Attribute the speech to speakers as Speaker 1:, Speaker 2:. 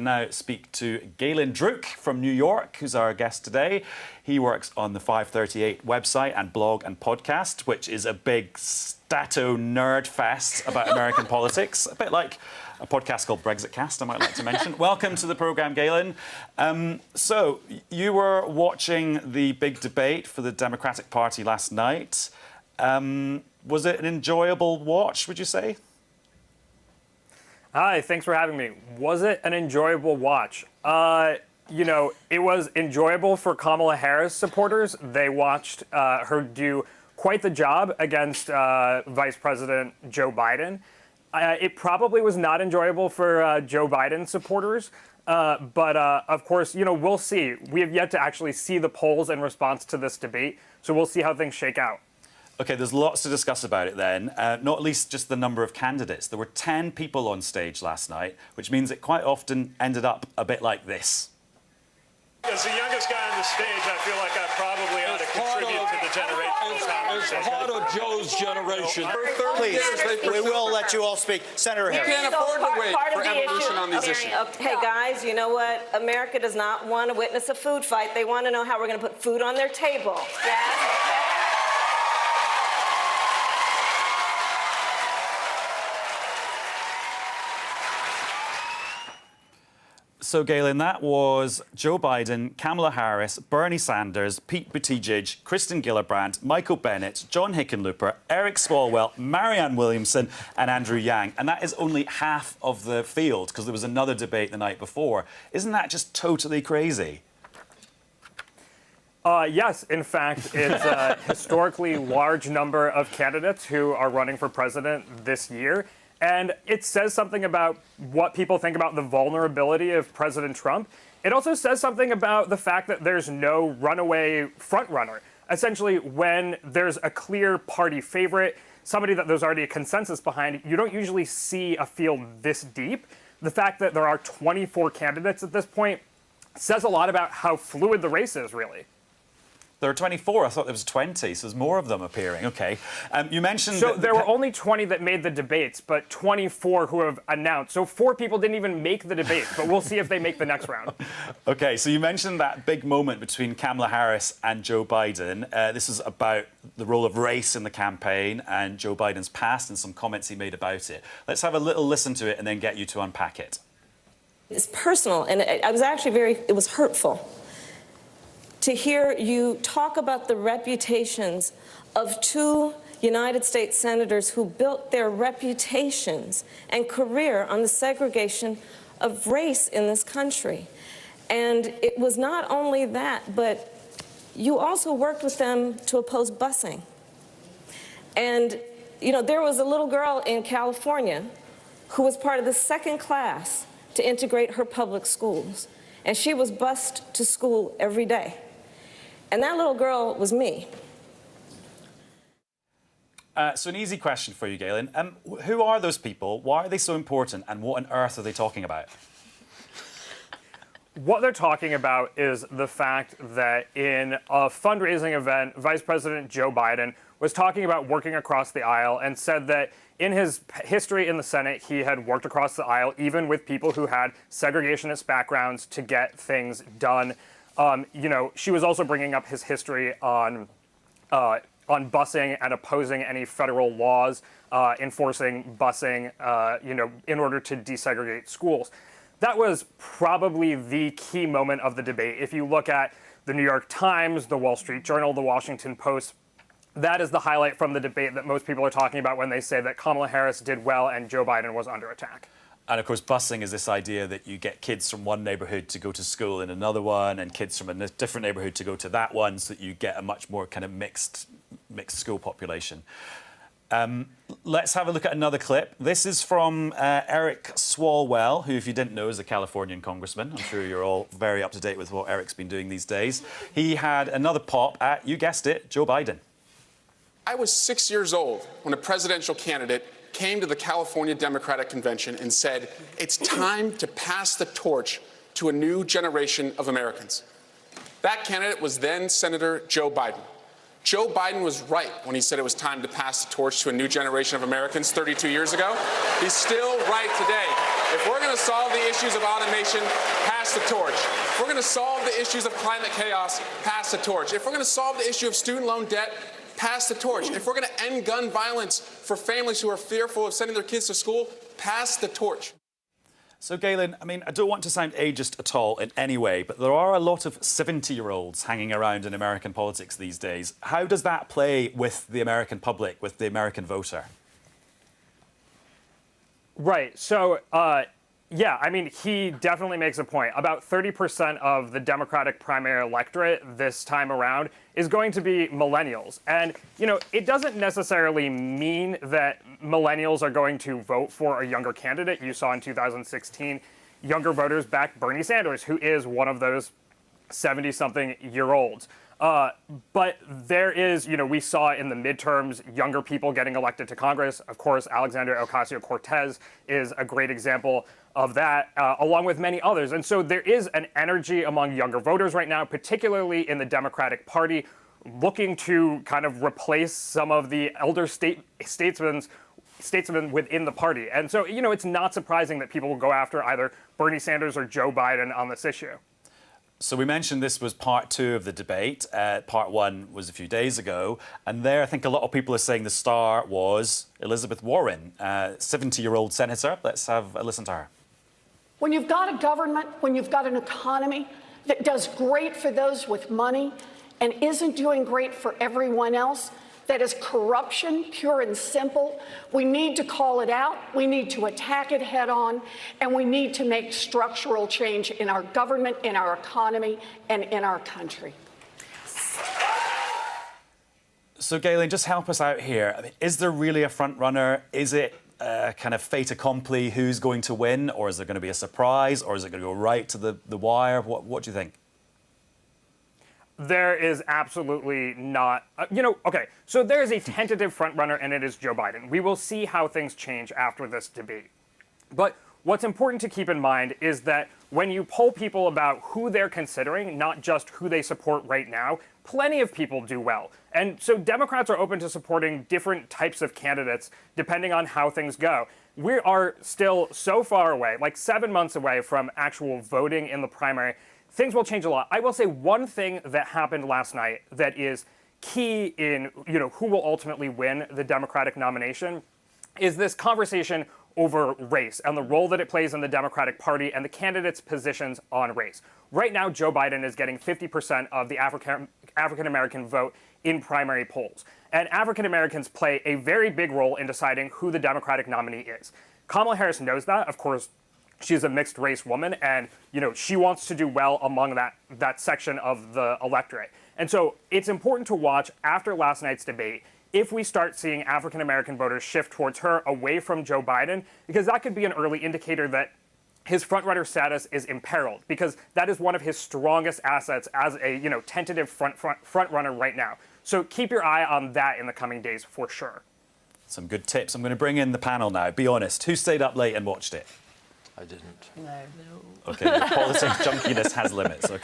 Speaker 1: can now speak to Galen Druke from New York, who's our guest today. He works on the 538 website and blog and podcast, which is a big stato nerd fest about American politics, a bit like a podcast called Brexitcast, I might like to mention. Welcome to the programme, Galen. So, you were watching the big debate for the Democratic Party last night. Was it an enjoyable watch, would you say?
Speaker 2: Hi, thanks for having me. Was it an enjoyable watch? You know, it was enjoyable for Kamala Harris supporters. They watched her do quite the job against Vice President Joe Biden. It probably was not enjoyable for Joe Biden supporters. But of course, you know, we'll see. We have yet to actually see the polls in response to this debate. So we'll see how things shake out.
Speaker 1: OK, there's lots to discuss about it then, not least just the number of candidates. There were 10 people on stage last night, which means it quite often ended up a bit like this.
Speaker 3: As the youngest guy on the stage, I feel like I probably ought to contribute to the generational
Speaker 4: conversation. As part of Joe's generation.
Speaker 5: Please, we will let you all speak. Senator Harris.
Speaker 4: You can't afford to wait for evolution on these issues.
Speaker 6: Hey, guys, you know what? America does not want to witness a food fight. They want to know how we're going to put food on their table. Yes?
Speaker 1: So, Galen, that was Joe Biden, Kamala Harris, Bernie Sanders, Pete Buttigieg, Kristen Gillibrand, Michael Bennet, John Hickenlooper, Eric Swalwell, Marianne Williamson and Andrew Yang. And that is only half of the field, because there was another debate the night before. Isn't that just totally crazy?
Speaker 2: Yes, in fact, it's a historically large number of candidates who are running for president this year. And it says something about what people think about the vulnerability of President Trump. It also says something about the fact that there's no runaway frontrunner. Essentially, when there's a clear party favorite, somebody that there's already a consensus behind, you don't usually see a field this deep. The fact that there are 24 candidates at this point says a lot about how fluid the race is, really.
Speaker 1: There are 24. I thought there was 20, so there's more of them appearing. OK. You mentioned...
Speaker 2: So there were only 20 that made the debates, but 24 who have announced. So 4 people didn't even make the debates, but we'll see if they make the next round. OK, so you mentioned that big moment between Kamala Harris and Joe Biden. This is about the role of race in the campaign and Joe Biden's past and some comments he made about it. Let's have a little listen to it and then get you to unpack it.
Speaker 6: It's personal, and I was actually it was hurtful to hear you talk about the reputations of 2 United States senators who built their reputations and career on the segregation of race in this country. And it was not only that, but you also worked with them to oppose busing. And, you know, there was a little girl in California who was part of the second class to integrate her public schools. And she was bused to school every day. And that little girl was me.
Speaker 1: So an easy question for you, Galen. Who are those people? Why are they so important? And what on earth are they talking about?
Speaker 2: What they're talking about is the fact that in a fundraising event, Vice President Joe Biden was talking about working across the aisle and said that in his history in the Senate, he had worked across the aisle, even with people who had segregationist backgrounds, to get things done. You know, she was also bringing up his history on busing and opposing any federal laws enforcing busing, you know, in order to desegregate schools. That was probably the key moment of the debate. If you look at the New York Times, the Wall Street Journal, the Washington Post, that is the highlight from the debate that most people are talking about when they say that Kamala Harris did well and Joe Biden was under attack.
Speaker 1: And, of course, busing is this idea that you get kids from one neighbourhood to go to school in another one and kids from a different neighbourhood to go to that one, so that you get a much more kind of mixed school population. Let's have a look at another clip. This is from Eric Swalwell, who, if you didn't know, is a Californian congressman. I'm sure you're all very up to date with what Eric's been doing these days. He had another pop at, you guessed it, Joe Biden.
Speaker 7: I was 6 years old when a presidential candidate came to the California Democratic Convention and said, it's time to pass the torch to a new generation of Americans. That candidate was then Senator Joe Biden. Joe Biden was right when he said it was time to pass the torch to a new generation of Americans 32 years ago. He's still right today. If we're going to solve the issues of automation, pass the torch. If we're going to solve the issues of climate chaos, pass the torch. If we're going to solve the issue of student loan debt, pass the torch. If we're going to end gun violence for families who are fearful of sending their kids to school, pass the torch.
Speaker 1: So, Galen, I mean, I don't want to sound ageist at all in any way, but there are a lot of 70-year-olds hanging around in American politics these days. How does that play with the American public, with the American voter?
Speaker 2: Right. So, yeah, I mean, he definitely makes a point. About 30% of the Democratic primary electorate this time around is going to be millennials. And, you know, it doesn't necessarily mean that millennials are going to vote for a younger candidate. You saw in 2016, younger voters backed Bernie Sanders, who is one of those 70-something-year-olds. But there is, you know, we saw in the midterms younger people getting elected to Congress. Of course, Alexandria Ocasio-Cortez is a great example of that, along with many others. And so there is an energy among younger voters right now, particularly in the Democratic Party, looking to kind of replace some of the elder statesmen within the party. And so, you know, it's not surprising that people will go after either Bernie Sanders or Joe Biden on this issue.
Speaker 1: So we mentioned this was part 2 of the debate. Part 1 was a few days ago. And there, I think a lot of people are saying the star was Elizabeth Warren, 70-year-old senator. Let's have a listen to her.
Speaker 8: When you've got a government, when you've got an economy that does great for those with money and isn't doing great for everyone else, that is corruption, pure and simple, we need to call it out, we need to attack it head on, and we need to make structural change in our government, in our economy, and in our country.
Speaker 1: So, Galen, just help us out here. I mean, is there really a front runner? Is it kind of fait accompli who's going to win, or is there going to be a surprise, or is it going to go right to the wire? What do you think?
Speaker 2: There is absolutely not. Okay, so there is a tentative frontrunner, and it is Joe Biden. We will see how things change after this debate. But what's important to keep in mind is that when you poll people about who they're considering, not just who they support right now, plenty of people do well. And so Democrats are open to supporting different types of candidates depending on how things go. We are still so far away, like 7 months away from actual voting in the primary. Things will change a lot. I will say one thing that happened last night that is key in, who will ultimately win the Democratic nomination is this conversation over race and the role that it plays in the Democratic Party and the candidates' positions on race. Right now, Joe Biden is getting 50% of the African-American vote in primary polls. And African-Americans play a very big role in deciding who the Democratic nominee is. Kamala Harris knows that, of course. She's a mixed race woman, and she wants to do well among that section of the electorate. And so it's important to watch after last night's debate if we start seeing African-American voters shift towards her away from Joe Biden, because that could be an early indicator that his frontrunner status is imperiled, because that is one of his strongest assets as a tentative frontrunner right now. So keep your eye on that in the coming days for sure.
Speaker 1: Some good tips. I'm going to bring in the panel now. Be honest. Who stayed up late and watched it?
Speaker 4: I didn't.
Speaker 8: No.
Speaker 1: OK, your politics junkiness has limits. OK.